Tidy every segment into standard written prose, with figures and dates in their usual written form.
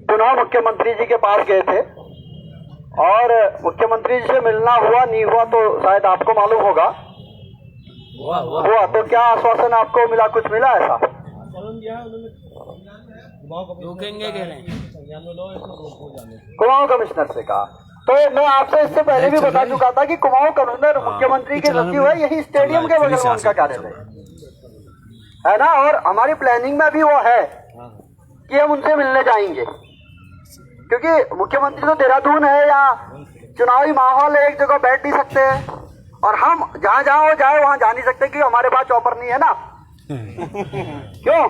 चुनाव मुख्यमंत्री जी के पास गए थे और मुख्यमंत्री जी से मिलना हुआ नहीं हुआ तो शायद आपको मालूम होगा। हुआ तो क्या आश्वासन आपको मिला, कुछ मिला ऐसा? कुमाऊं कमिश्नर से कहा। तो मैं आपसे इससे पहले भी बता चुका था कि कुमाऊं कमिश्नर मुख्यमंत्री के सचिव है, यही स्टेडियम के बगल में उनका कार्यालय है ना। और हमारी प्लानिंग में भी वो है कि हम उनसे मिलने जाएंगे, क्योंकि मुख्यमंत्री तो देहरादून है, यहाँ चुनावी माहौल है, एक जगह बैठ नहीं सकते हैं और हम जहाँ जहाँ वो जाए वहाँ जा नहीं सकते क्योंकि हमारे पास चॉपर नहीं है ना। क्यों?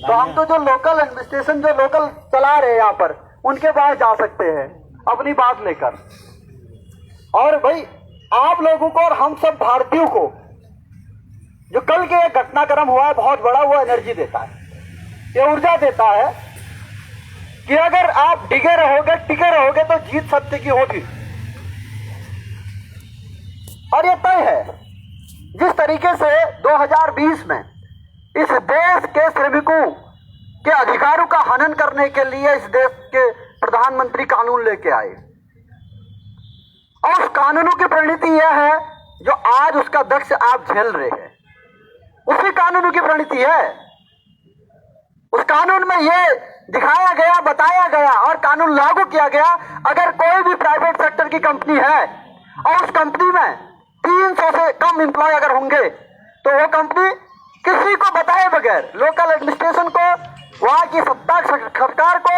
तो हम तो जो लोकल एडमिनिस्ट्रेशन जो लोकल चला रहे हैं यहाँ पर, उनके पास जा सकते हैं अपनी बात लेकर। और भाई आप लोगों को और हम सब भारतीयों को जो कल के घटनाक्रम हुआ है बहुत बड़ा, वो एनर्जी देता है, ये ऊर्जा देता है कि अगर आप डिगे रहोगे, टिके रहोगे तो जीत सत्य की होगी। और ये तय है। जिस तरीके से 2020 में इस देश के श्रमिकों के अधिकारों का हनन करने के लिए इस देश के प्रधानमंत्री कानून लेके आए, और उस कानूनों की परिणति यह है जो आज उसका दक्ष आप झेल रहे हैं, उसी कानूनों की परिणति है। उस कानून में यह दिखाया गया, बताया गया और कानून लागू किया गया, अगर कोई भी प्राइवेट सेक्टर की कंपनी है और उस कंपनी में 300 से कम एम्प्लॉय अगर होंगे तो वो कंपनी किसी को बताए बगैर, लोकल एडमिनिस्ट्रेशन को, वहां की सत्ता सरकार को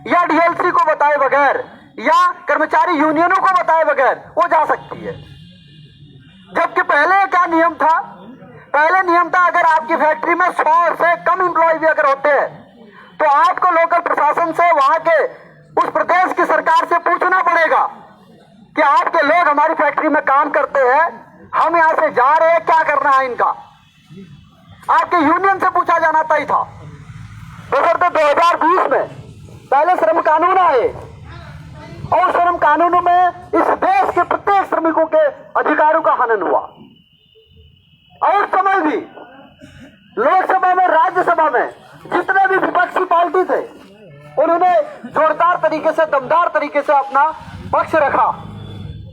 या डीएलसी को बताए बगैर या कर्मचारी यूनियनों को बताए बगैर वो जा सकती है। जबकि पहले क्या नियम था? पहले नियम था अगर आपकी फैक्ट्री में 100 से कम एम्प्लॉय भी अगर होते हैं तो आपको लोकल प्रशासन से, वहां के उस प्रदेश की सरकार से पूछना पड़ेगा कि आपके लोग हमारी फैक्ट्री में काम करते हैं, हम यहां से जा रहे हैं, क्या करना है इनका। आपके यूनियन से पूछा जाना तय था। तो 2020 में पहले श्रम कानून आए और श्रम कानूनों में इस देश के प्रत्येक श्रमिकों के अधिकारों का हनन हुआ। और उस समय भी लोकसभा में, राज्यसभा में जितने भी विपक्षी पार्टी थे उन्होंने जोरदार तरीके से, दमदार तरीके से अपना पक्ष रखा।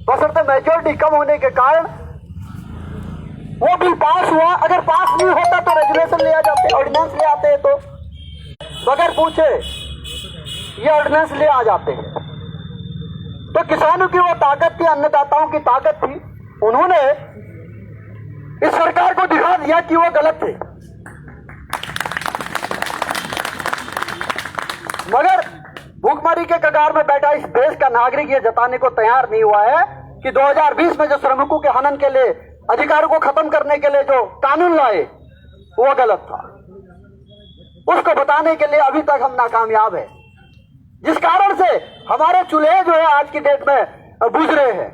बशर्ते मेजॉरिटी कम होने के कारण वो बिल पास हुआ। अगर पास नहीं होता तो रेजुलेशन ले आ जाते, ऑर्डिनेंस ले आते हैं, तो बगैर पूछे ये ऑर्डिनेंस ले आ जाते हैं। तो किसानों की वो ताकत थी, अन्नदाताओं की ताकत थी, उन्होंने इस सरकार को दिखा दिया कि वो गलत थे। मगर भूखमरी के कगार में बैठा इस देश का नागरिक ये जताने को तैयार नहीं हुआ है कि 2020 में जो श्रमिकों के हनन के लिए, अधिकारों को खत्म करने के लिए जो कानून लाए वो गलत था। उसको बताने के लिए अभी तक हम नाकामयाब है, जिस कारण से हमारे चूल्हे जो है आज की डेट में बुझ रहे हैं।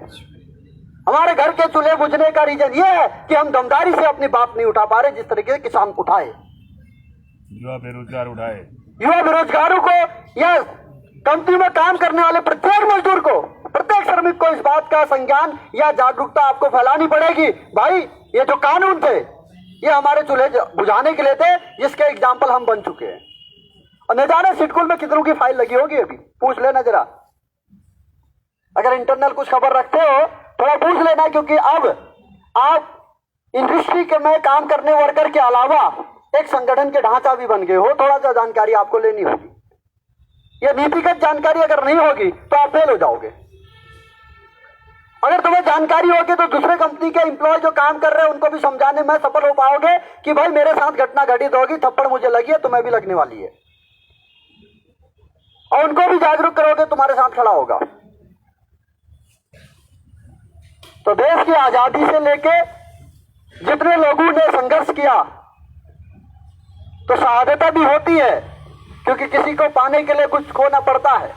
हमारे घर के चूल्हे बुझने का रीजन ये है कि हम दमदारी से अपनी बात नहीं उठा पा रहे जिस तरीके से किसान उठाए, युवा बेरोजगार उठाए, युवा बेरोजगारों को या कंपनी में काम करने वाले प्रत्येक मजदूर को, प्रत्येक श्रमिक को इस बात का संज्ञान या जागरूकता आपको फैलानी पड़ेगी। भाई ये जो कानून थे ये हमारे चूल्हे बुझाने के लिए थे, जिसके एग्जाम्पल हम बन चुके हैं। और न जाने सिटकुल में कितनों की फाइल लगी होगी, अभी पूछ लेना जरा। अगर इंटरनल कुछ खबर रखते हो थोड़ा पूछ लेना, क्योंकि अब आप इंडस्ट्री के में काम करने वर्कर के अलावा एक संगठन के ढांचा भी बन गए हो। थोड़ा सा जानकारी आपको लेनी होगी। यह नीतिगत जानकारी अगर नहीं होगी तो आप फेल हो जाओगे। अगर तुम्हें जानकारी होगी तो दूसरे कंपनी के एम्प्लॉय जो काम कर रहे हैं उनको भी समझाने में सफल हो पाओगे कि भाई मेरे साथ घटना घटित होगी, थप्पड़ मुझे लगी है, तुम्हें भी लगने वाली है, और उनको भी जागरूक करोगे, तुम्हारे साथ खड़ा होगा। तो देश की आजादी से लेके जितने लोगों ने संघर्ष किया तो शहादतें भी होती है, क्योंकि किसी को पाने के लिए कुछ खोना पड़ता है।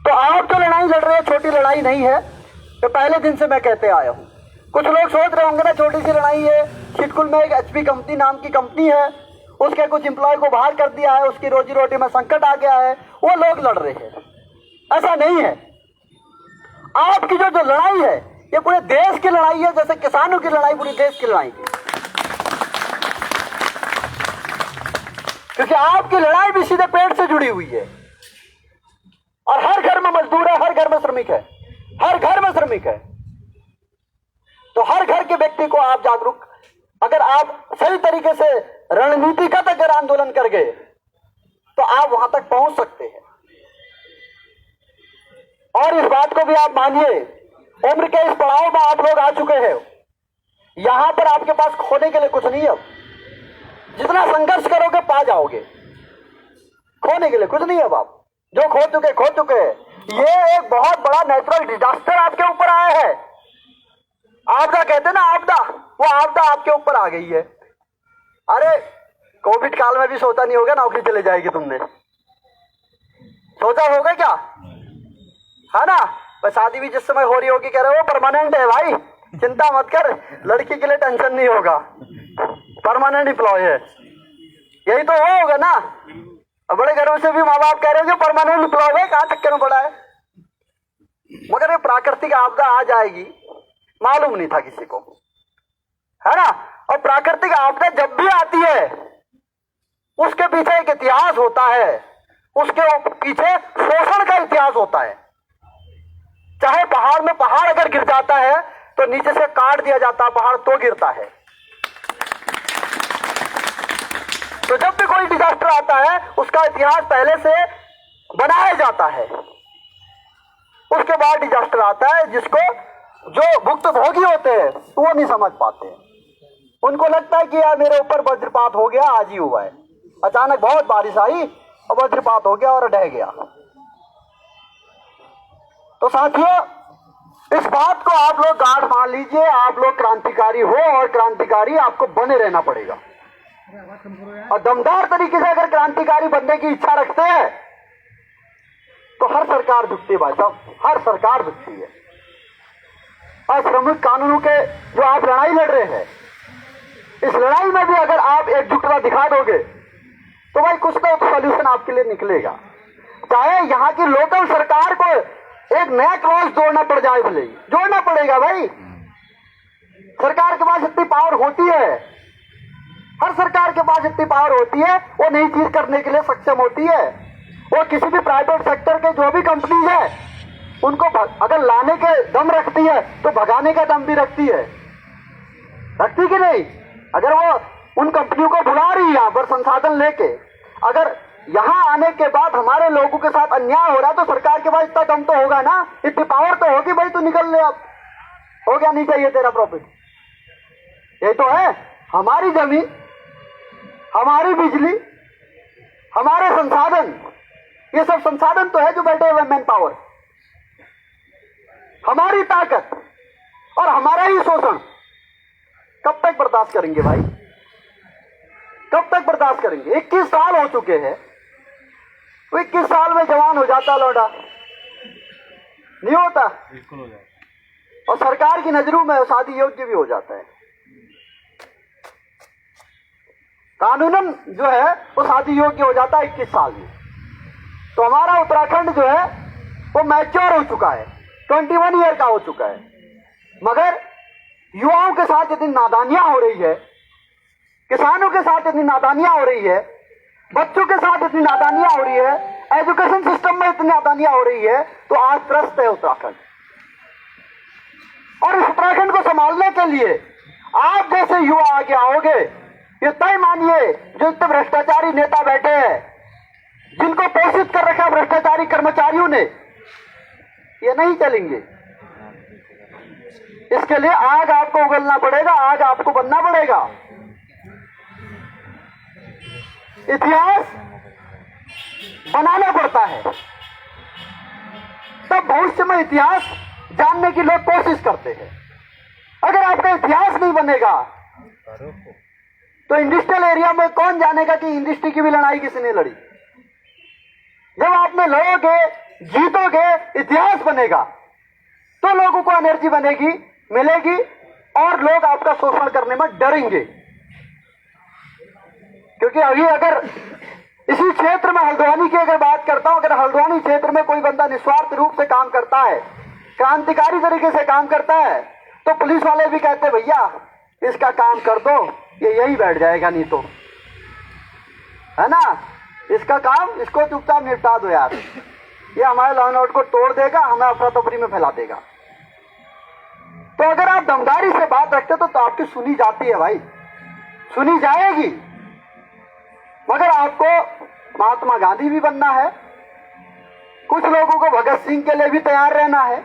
तो आप जो लड़ाई लड़ रहे हैं छोटी लड़ाई नहीं है, तो पहले दिन से मैं कहते आया हूं। कुछ लोग सोच रहे होंगे ना छोटी सी लड़ाई है, सिटकुल में एक एचपी कंपनी नाम की कंपनी है, उसके कुछ एम्प्लॉय को बाहर कर दिया है, उसकी रोजी रोटी में संकट आ गया है, वो लोग लड़ रहे हैं। ऐसा नहीं है। आपकी जो लड़ाई है ये पूरे देश की लड़ाई है, जैसे किसानों की लड़ाई पूरी देश की लड़ाई है। क्योंकि आपकी लड़ाई भी सीधे पेट से जुड़ी हुई है। और हर घर में मजदूर है, हर घर में श्रमिक है, हर घर में श्रमिक है। तो हर घर के व्यक्ति को आप जागरूक, अगर आप सही तरीके से रणनीतिगत अगर आंदोलन कर गए तो आप वहां तक पहुंच सकते हैं। और इस बात को भी आप मानिए, उम्र के इस पड़ाव में आप लोग आ चुके हैं। यहां पर आपके पास खोने के लिए कुछ नहीं है। अब जितना संघर्ष करोगे पा जाओगे, खोने के लिए कुछ नहीं है। अब आप जो खो चुके ये एक बहुत बड़ा नेचुरल डिजास्टर आपके ऊपर आया है। आपदा कहते ना, आपदा, वो आपदा आपके ऊपर आ गई है। अरे कोविड काल में भी सोचा नहीं होगा नौकरी चले जाएगी, तुमने सोचा होगा क्या? है ना? पर शादी भी जिस समय हो रही होगी कह रहे हो परमानेंट है भाई, चिंता मत कर, लड़की के लिए टेंशन नहीं होगा, परमानेंट एम्प्लॉय है। यही तो होगा ना। अब बड़े घरों से भी माँ बाप कह रहे हो कि परमानेंट एम्प्लॉय है, कहां चक्कर में पड़ा है। मगर ये प्राकृतिक आपदा आ जाएगी मालूम नहीं था किसी को, है ना? और प्राकृतिक आपदा जब भी आती है उसके पीछे एक इतिहास होता है, उसके पीछे शोषण का इतिहास होता है। चाहे पहाड़ में पहाड़ अगर गिर जाता है तो नीचे से काट दिया जाता है पहाड़ तो गिरता है। तो जब भी कोई डिजास्टर आता है उसका इतिहास पहले से बनाया जाता है, उसके बाद डिजास्टर आता है जिसको जो भुक्तभोगी होते हैं वो नहीं समझ पाते। उनको लगता है कि यार मेरे ऊपर वज्रपात हो गया, आज ही हुआ है, अचानक बहुत बारिश आई और वज्रपात हो गया और ढह गया। तो साथियों, इस बात को आप लोग गांठ मान लीजिए, आप लोग क्रांतिकारी हो और क्रांतिकारी आपको बने रहना पड़ेगा। और दमदार तरीके से अगर क्रांतिकारी बनने की इच्छा रखते हैं तो हर सरकार झुकती है भाई साहब, हर सरकार झुकती है। और श्रमिक कानूनों के जो आप लड़ाई लड़ रहे हैं, इस लड़ाई में भी अगर आप एकजुटता दिखा दोगे तो भाई कुछ तो सॉल्यूशन आपके लिए निकलेगा। चाहे यहाँ की लोकल सरकार को एक नया क्लॉज जोड़ना पड़ जाए, भले ही जोड़ना पड़ेगा भाई। सरकार के पास इतनी पावर होती है, हर सरकार के पास इतनी पावर होती है, वो नई चीज करने के लिए सक्षम होती है। वो किसी भी प्राइवेट सेक्टर के जो भी कंपनीज है उनको अगर लाने के दम रखती है तो भगाने का दम भी रखती है, रखती कि नहीं? अगर वो उन कंपनियों को बुला रही है यहाँ पर संसाधन लेके, अगर यहाँ आने के बाद हमारे लोगों के साथ अन्याय हो रहा है तो सरकार के पास इतना दम तो होगा ना, इतनी पावर तो होगी भाई, तू निकल ले, अब हो गया, नहीं चाहिए तेरा प्रॉफिट। ये तो है, हमारी जमीन, हमारी बिजली, हमारे संसाधन, ये सब संसाधन तो है जो बैठे हुए मैन पावर, हमारी ताकत और हमारा ही शोषण। कब तक बर्दाश्त करेंगे भाई, कब तक बर्दाश्त करेंगे? 21 साल हो चुके हैं, तो 21 साल में जवान हो जाता लौटा नहीं होता, बिल्कुल हो जाए। और सरकार की नजरों में शादी योग्य भी हो जाता है। कानूनन जो है वो शादी योग्य हो जाता है 21 साल में। तो हमारा उत्तराखंड जो है वो मैच्योर हो चुका है, 21 ईयर का हो चुका है। मगर युवाओं के साथ इतनी नादानियां हो रही है, किसानों के साथ इतनी नादानियां हो रही है, बच्चों के साथ इतनी नादानियां हो रही है, एजुकेशन सिस्टम में इतनी नादानियां हो रही है, तो आज त्रस्त है उत्तराखंड। और इस उत्तराखंड को संभालने के लिए आप जैसे युवा आगे आओगे, ये तय मानिए, जो इतने भ्रष्टाचारी नेता बैठे हैं, जिनको पोषित कर रखा भ्रष्टाचारी कर्मचारियों ने, ये नहीं चलेंगे। इसके लिए आग आपको उगलना पड़ेगा, आग आपको बनना पड़ेगा। इतिहास बनाना पड़ता है, तब भविष्य में इतिहास जानने की लोग कोशिश करते हैं। अगर आपका इतिहास नहीं बनेगा तो इंडस्ट्रियल एरिया में कौन जानेगा कि इंडस्ट्री की भी लड़ाई किसने लड़ी? जब आप में लड़ोगे, जीतोगे, इतिहास बनेगा, तो लोगों को एनर्जी बनेगी, मिलेगी, और लोग आपका शोषण करने में डरेंगे। क्योंकि अभी अगर इसी क्षेत्र में हल्द्वानी की अगर बात करता हूं, अगर हल्द्वानी क्षेत्र में कोई बंदा निस्वार्थ रूप से काम करता है, क्रांतिकारी तरीके से काम करता है, तो पुलिस वाले भी कहते भैया इसका काम कर दो, ये यही बैठ जाएगा, नहीं तो है ना। इसका काम, इसको चुपचाप निपटा दो यार, ये हमारे लॉ एंड ऑर्डर को तोड़ देगा, हमें अफरा तफरी में फैला देगा। तो अगर आप दमदारी से बात रखते तो आपकी सुनी जाती है भाई, सुनी जाएगी। मगर आपको महात्मा गांधी भी बनना है, कुछ लोगों को भगत सिंह के लिए भी तैयार रहना है,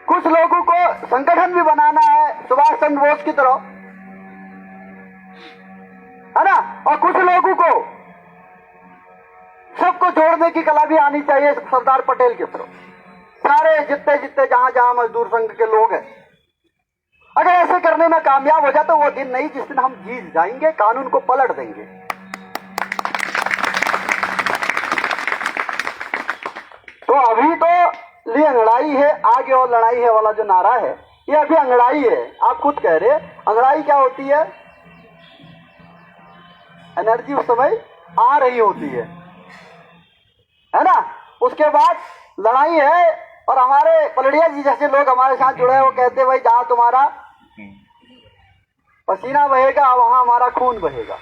कुछ लोगों को संगठन भी बनाना है सुभाष चंद्र बोस की तरह, है ना। और कुछ लोगों को सबको जोड़ने की कला भी आनी चाहिए सरदार पटेल की तरह। सारे जितने जितने जहां जहां मजदूर संघ के लोग हैं, अगर ऐसे करने में कामयाब हो जाए तो वो दिन नहीं जिस दिन हम जीत जाएंगे, कानून को पलट देंगे। तो अभी तो लिए अंगड़ाई है, आगे और लड़ाई है वाला जो नारा है, ये अभी अंगड़ाई है। आप खुद कह रहे, अंगड़ाई क्या होती है? एनर्जी उस समय आ रही होती है ना। उसके बाद लड़ाई है, और हमारे पलड़िया जी जैसे लोग हमारे साथ जुड़े हैं, वो कहते हैं भाई जहां तुम्हारा पसीना बहेगा वहां हमारा खून बहेगा।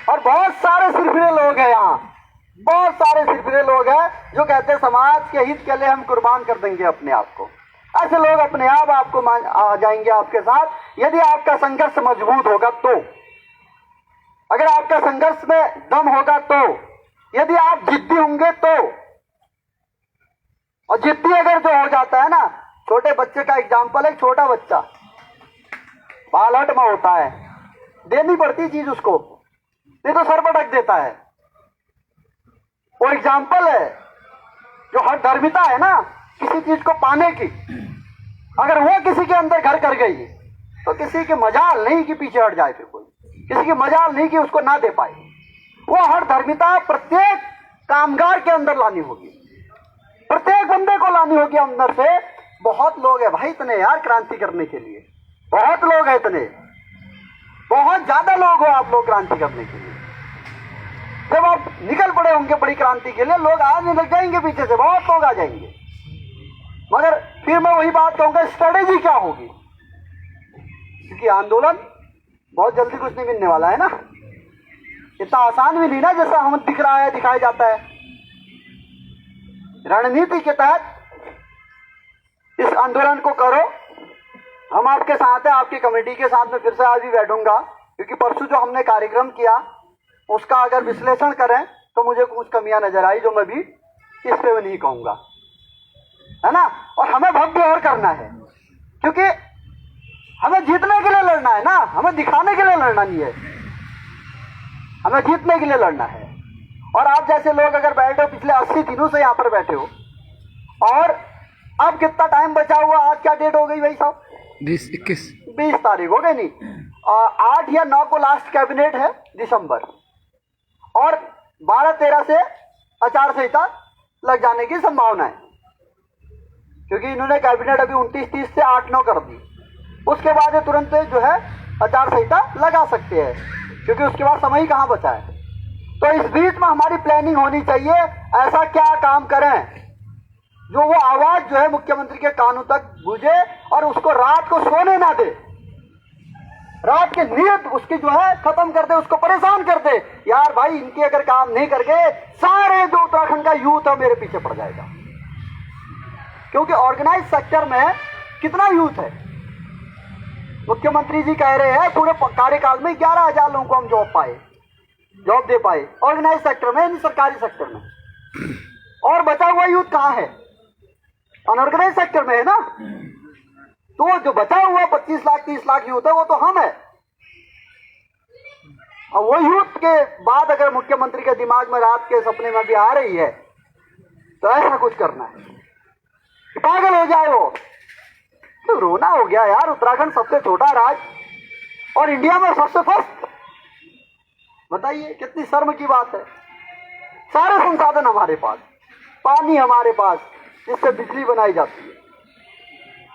और बहुत सारे सिरफिरे लोग हैं यहाँ, बहुत सारे सिरफिरे लोग हैं जो कहते हैं समाज के हित के लिए हम कुर्बान कर देंगे अपने आप को। ऐसे लोग अपने आप आपको आ जाएंगे आपके साथ, यदि आपका संघर्ष मजबूत होगा तो, अगर आपका संघर्ष में दम होगा तो, यदि आप जिद्दी होंगे तो। और जिद्दी अगर जो हो जाता है ना, छोटे बच्चे का एग्जाम्पल है, छोटा बच्चा बालहट में होता है, देनी पड़ती चीज उसको, नहीं तो सर पटक देता है। वो एग्जाम्पल है जो हर धर्मिता है ना किसी चीज को पाने की, अगर वो किसी के अंदर घर कर गई तो किसी की मजाल नहीं कि पीछे हट जाए, फिर कोई किसी की मजाल नहीं कि उसको ना दे पाए। वो हर धर्मिता प्रत्येक कामगार के अंदर लानी होगी, प्रत्येक बंदे को लानी होगी अंदर से। बहुत लोग हैं भाई इतने यार क्रांति करने के लिए, बहुत लोग हैं इतने, बहुत ज्यादा लोग हो आप लोग क्रांति करने के लिए। जब आप निकल पड़े होंगे बड़ी क्रांति के लिए, लोग आने लग जाएंगे पीछे से, बहुत लोग आ जाएंगे। मगर फिर मैं वही बात कहूंगा, स्ट्रेटेजी क्या होगी? क्योंकि आंदोलन बहुत जल्दी कुछ नहीं मिलने वाला है ना, इतना आसान भी नहीं ना जैसा हम दिख रहा है, दिखाया जाता है। रणनीति के तहत इस आंदोलन को करो, हम आपके साथ हैं, आपकी कमेटी के साथ में फिर से आज भी बैठूंगा, क्योंकि परसों जो हमने कार्यक्रम किया उसका अगर विश्लेषण करें तो मुझे कुछ कमियां नजर आई जो मैं भी इस पे नहीं कहूंगा, है ना। और हमें भव्य और करना है, क्योंकि हमें जीतने के लिए लड़ना है ना, हमें दिखाने के लिए लड़ना नहीं है, हमें जीतने के लिए लड़ना है। और आप जैसे लोग अगर बैठे हो, पिछले 80 दिनों से यहाँ पर बैठे हो, और अब कितना टाइम बचा हुआ, आज क्या डेट हो गई भाई साहब? 20 तारीख हो गई, नहीं 8 या 9 को लास्ट कैबिनेट है दिसंबर, और 12-13 से आचार संहिता लग जाने की संभावना है, क्योंकि इन्होंने कैबिनेट अभी 29-30 से 8-9 कर दी। उसके बाद ये तुरंत जो है आचार संहिता लगा सकते हैं, क्योंकि उसके बाद समय ही कहां बचा है। तो इस बीच में हमारी प्लानिंग होनी चाहिए, ऐसा क्या काम करें जो वो आवाज जो है मुख्यमंत्री के कानों तक गूंजे और उसको रात को सोने ना दे, रात की नींद उसकी जो है खत्म कर दे, उसको परेशान कर दे। यार भाई इनके अगर काम नहीं कर गए, सारे जो उत्तराखंड का यूथ है मेरे पीछे पड़ जाएगा, क्योंकि ऑर्गेनाइज सेक्टर में कितना यूथ है। मुख्यमंत्री जी कह रहे हैं पूरे कार्यकाल में 11,000 लोगों को हम जॉब दे पाए ऑर्गेनाइज सेक्टर में, नहीं सरकारी सेक्टर में। और बचा हुआ यूथ कहाँ है? अनऑर्गेनाइज सेक्टर में है ना। तो जो बचा हुआ 25 लाख 30 लाख यूथ है वो तो हम है। और वो यूथ के बाद अगर मुख्यमंत्री के दिमाग में रात के सपने में भी आ रही है तो ऐसा कुछ करना है, पागल हो जाए वो। तो रोना हो गया यार, उत्तराखंड सबसे छोटा राज्य और इंडिया में सबसे फर्स्ट, बताइए कितनी शर्म की बात है। सारे संसाधन हमारे पास, पानी हमारे पास जिससे बिजली बनाई जाती है,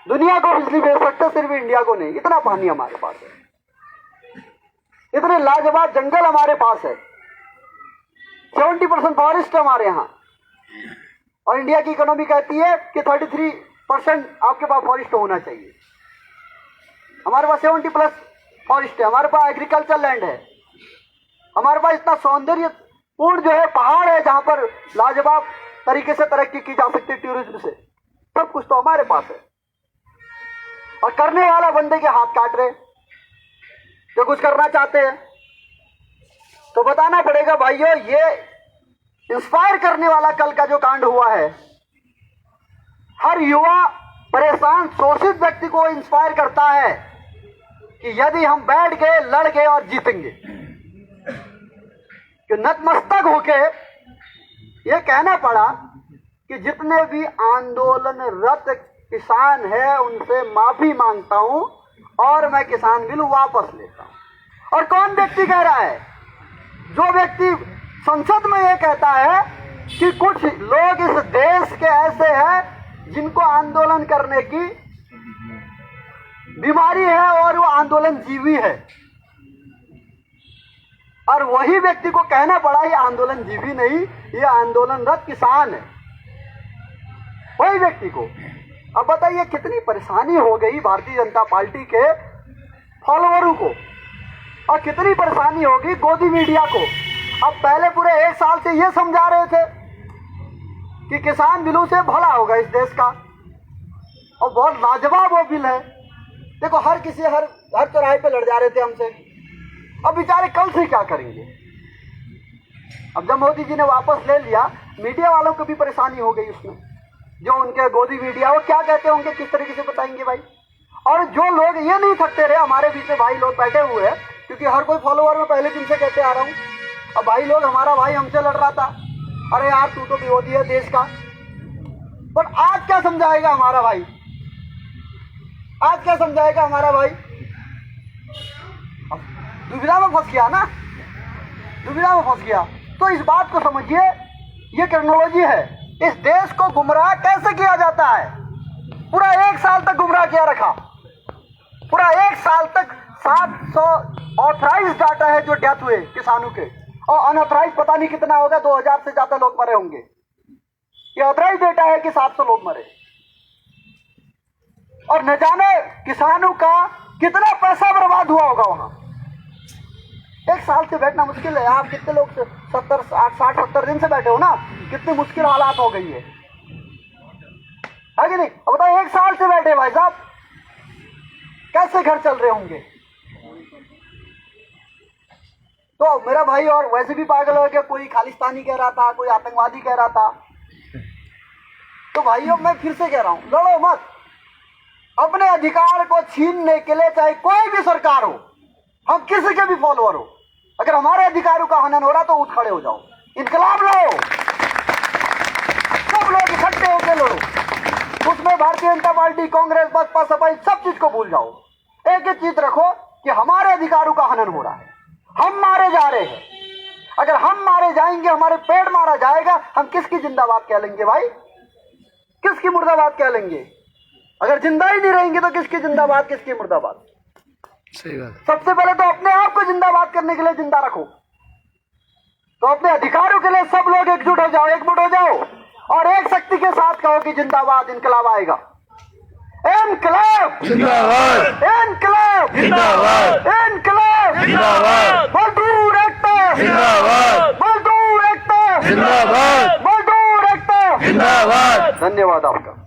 दुनिया को बिजली भेज सकते, सिर्फ इंडिया को नहीं, इतना पानी हमारे पास है, इतने लाजवाब जंगल हमारे पास है, 70% फॉरेस्ट हमारे यहाँ। और इंडिया की इकोनॉमी कहती है कि 33% आपके पास फॉरेस्ट होना चाहिए। हमारे पास 70+ फॉरेस्ट है, हमारे पास एग्रीकल्चर लैंड है, हमारे पास इतना सौंदर्यपूर्ण जो है पहाड़ है जहां पर लाजवाब तरीके से तरक्की की जा सकती है टूरिज्म से। सब कुछ तो हमारे पास है और करने वाला बंदे के हाथ काट रहे। जो कुछ करना चाहते हैं तो बताना पड़ेगा भाइयों, ये इंस्पायर करने वाला कल का जो कांड हुआ है, हर युवा परेशान शोषित व्यक्ति को इंस्पायर करता है कि यदि हम बैठ गए, लड़ गए और जीतेंगे। कि नतमस्तक होके ये कहना पड़ा कि जितने भी आंदोलनरत किसान है उनसे माफी मांगता हूं और मैं किसान बिल वापस लेता हूं। और कौन व्यक्ति कह रहा है? जो व्यक्ति संसद में ये कहता है कि कुछ लोग इस देश के ऐसे हैं जिनको आंदोलन करने की बीमारी है और वो आंदोलन जीवी है, और वही व्यक्ति को कहना पड़ा ये आंदोलन जीवी नहीं, ये आंदोलनरत किसान है, वही व्यक्ति को। अब बताइए कितनी परेशानी हो गई भारतीय जनता पार्टी के फॉलोअरों को और कितनी परेशानी होगी गोदी मीडिया को। अब पहले पूरे 1 साल से ये समझा रहे थे कि किसान बिलों से भला होगा इस देश का, और बहुत लाजवाब वो बिल है। देखो हर किसी हर चौराहे पे लड़ जा रहे थे हमसे। अब बेचारे कल से क्या करेंगे? अब जब मोदी जी ने वापस ले लिया, मीडिया वालों को भी परेशानी हो गई उसमें। जो उनके गोदी मीडिया वो क्या कहते होंगे, किस तरीके से बताएंगे भाई। और जो लोग ये नहीं थकते रहे, हमारे बीच में भाई लोग बैठे हुए हैं, क्योंकि हर कोई फॉलोअर में पहले दिन से कहते आ रहा हूँ। अब भाई लोग, हमारा भाई हमसे लड़ रहा था, अरे यार तू तो विरोधी है देश का, पर आज क्या समझाएगा हमारा भाई? आज क्या समझाएगा हमारा भाई? दुविधा में फंस गया ना, दुविधा में फंस गया। तो इस बात को समझिए, ये टेक्नोलॉजी है। इस देश को गुमराह कैसे किया जाता है? पूरा 1 साल तक गुमराह किया रखा, पूरा 1 साल तक 700 ऑथराइज डाटा है जो डेथ हुए किसानों के, और अनऑथराइज पता नहीं कितना होगा, 2000 से ज्यादा लोग मरे होंगे। ये ऑथराइज डेटा है कि 700 लोग मरे, और न जाने किसानों का कितना पैसा बर्बाद हुआ होगा वहां। 1 साल से बैठना मुश्किल है। आप कितने लोग 60-70 दिन से बैठे हो ना, कितनी मुश्किल हालात हो गई है कि नहीं? अब बताओ 1 साल से बैठे भाई साहब, कैसे घर चल रहे होंगे? तो मेरा भाई और वैसे भी पागल हो गया, कोई खालिस्तानी कह रहा था, कोई आतंकवादी कह रहा था। तो भाइयों मैं फिर से कह रहा हूं, लड़ो मत। अपने अधिकार को छीनने के लिए चाहे कोई भी सरकार हो, हम किसी के भी फॉलोअर हो, अगर हमारे अधिकारों का हनन हो रहा तो उठ खड़े हो जाओ, इनकलाब लो, सब लोग इकट्ठे होकर लड़ो। उसमें भारतीय जनता पार्टी, कांग्रेस, बसपा, सपा, सब चीज को भूल जाओ। एक ही चीज रखो कि हमारे अधिकारों का हनन हो रहा है, हम मारे जा रहे हैं। अगर हम मारे जाएंगे, हमारे पेड़ मारा जाएगा, हम किसकी जिंदाबाद कह लेंगे भाई? किसकी मुर्दाबाद कह लेंगे? अगर जिंदा ही नहीं रहेंगे तो किसकी जिंदाबाद, किसकी मुर्दाबाद? सही बात। सबसे पहले तो अपने आप को जिंदाबाद करने के लिए जिंदा रखो। तो अपने अधिकारों के लिए सब लोग एकजुट हो जाओ, एकजुट हो जाओ, और एक शक्ति के साथ कहो कि जिंदाबाद, इनकलाब आएगा। इनकलाब जिंदाबाद, इनकलाब जिंदाबाद, इनकलाब जिंदाबाद, मजदूर एकता जिंदाबाद, मजदूर एकता जिंदाबाद, मजदूर एकता जिंदाबाद। धन्यवाद आपका।